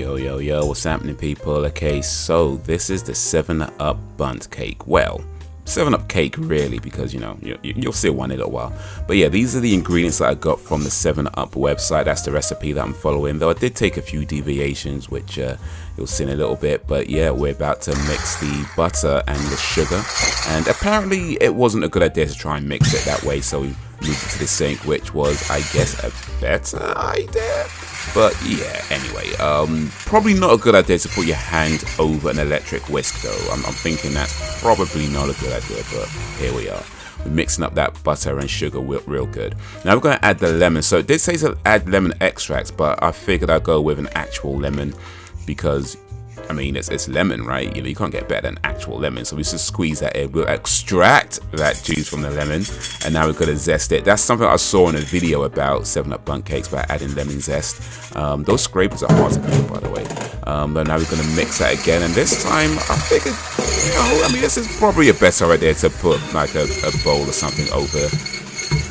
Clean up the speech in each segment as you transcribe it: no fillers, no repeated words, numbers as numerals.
Yo, what's happening, people? Okay, so this is the 7-Up Bundt cake. Well, 7-Up cake really, because you'll see one in a little while. But yeah, these are the ingredients that I got from the 7-Up website. That's the recipe that I'm following, though I did take a few deviations, which you'll see in a little bit. But yeah, we're about to mix the butter and the sugar, and apparently it wasn't a good idea to try and mix it that way, so we moved it to the sink, which was, I guess, a better idea. But yeah, anyway, probably not a good idea to put your hand over an electric whisk, though. I'm thinking that's probably not a good idea, but here we are. We're mixing up that butter and sugar real good. Now we're going to add the lemon. So it did say to add lemon extract, but I figured I'd go with an actual lemon because, I mean, it's lemon, right? You can't get better than actual lemon. So we just squeeze that in. We'll extract that juice from the lemon, and now we're going to zest it. That's something I saw in a video about 7-Up Bundt cakes by adding lemon zest. Those scrapers are hard to clean, by the way. But now we're going to mix that again, and this time I figured, this is probably a better idea to put like a bowl or something over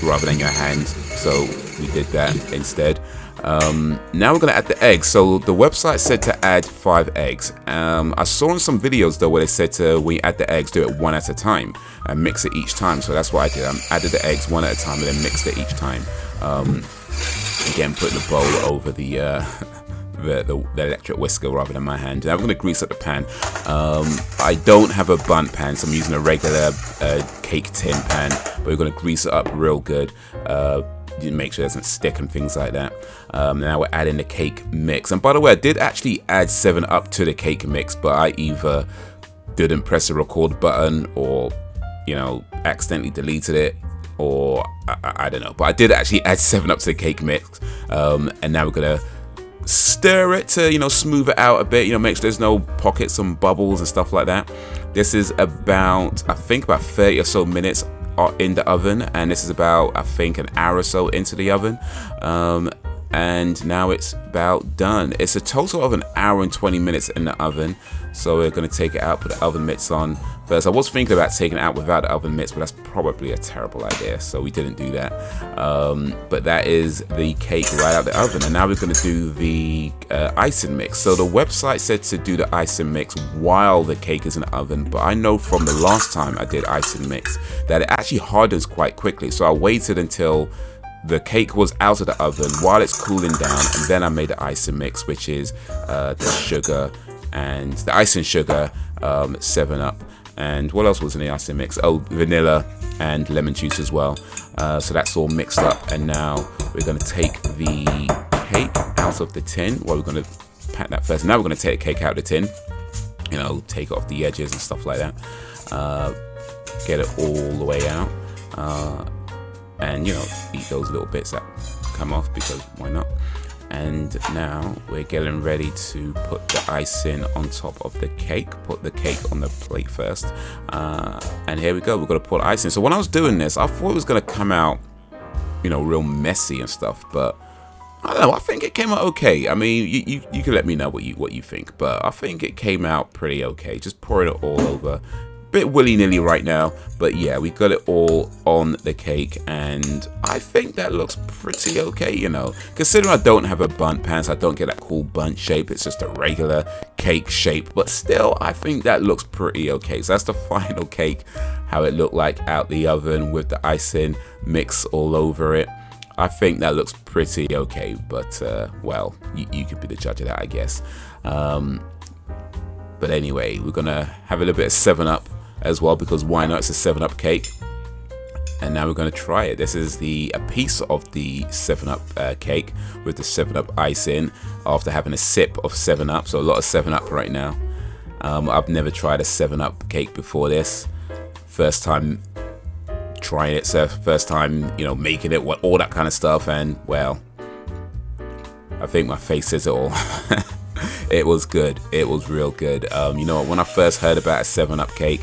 rather than your hand. So we did that instead. Now we're going to add the eggs. So the website said to add 5 eggs. I saw in some videos though where they said to, when you add the eggs, do it one at a time and mix it each time. So that's what I did. I added the eggs one at a time and then mixed it each time. Again, putting the bowl over the electric whisker rather than my hand. Now we're going to grease up the pan. I don't have a bundt pan, so I'm using a regular cake tin pan, but we're going to grease it up real good. Make sure it doesn't stick and things like that. Now we're adding the cake mix, and by the way, I did actually add 7-Up to the cake mix, but I either didn't press the record button or accidentally deleted it, or I don't know, but I did actually add 7-Up to the cake mix. And now we're gonna stir it to smooth it out a bit, make sure there's no pockets and bubbles and stuff like that. This is about, I think, about 30 or so minutes in the oven, and this is about, I think, an hour or so into the oven. And now it's about done. It's a total of an hour and 20 minutes in the oven. So we're going to take it out, put the oven mitts on first. I was thinking about taking it out without the oven mitts, but that's probably a terrible idea, so we didn't do that. But that is the cake right out the oven, and now we're going to do the icing mix. So the website said to do the icing mix while the cake is in the oven, but I know from the last time I did icing mix that it actually hardens quite quickly. So I waited until the cake was out of the oven while it's cooling down, and then I made the icing mix, which is the sugar and the icing sugar, 7-Up, and what else was in the icing mix? Oh, vanilla and lemon juice as well. So that's all mixed up, and now we're going to take the cake out of the tin. Well, we're going to pat that first. Now we're going to take the cake out of the tin, take off the edges and stuff like that, get it all the way out, and eat those little bits that come off, because why not? And now we're getting ready to put the icing on top of the cake. Put the cake on the plate first, and here we go. We're gonna put icing. So when I was doing this, I thought it was gonna come out real messy and stuff, but I don't know, I think it came out okay. I mean, you can let me know what you think, but I think it came out pretty okay. Just pouring it all over, bit willy-nilly right now, but yeah, we got it all on the cake, and I think that looks pretty okay, considering I don't have a bundt pan, so I don't get that cool bundt shape. It's just a regular cake shape, but still I think that looks pretty okay. So that's the final cake, how it looked like out the oven with the icing mix all over it. I think that looks pretty okay, but well, you could be the judge of that, I guess. But anyway, we're gonna have a little bit of 7-Up as well, because why not? It's a 7-Up cake. And now we're going to try it. This is a piece of the 7-Up cake with the 7-Up icing after having a sip of 7-Up. So a lot of 7-Up right now. I've never tried a 7-Up cake before this. First time trying it, so first time making it, all that kind of stuff, and well, I think my face says it all. It was good. It was real good. When I first heard about a 7-Up cake,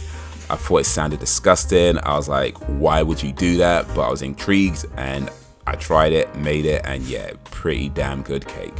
I thought it sounded disgusting. I was like, why would you do that? But I was intrigued, and I tried it, made it, and yeah, pretty damn good cake.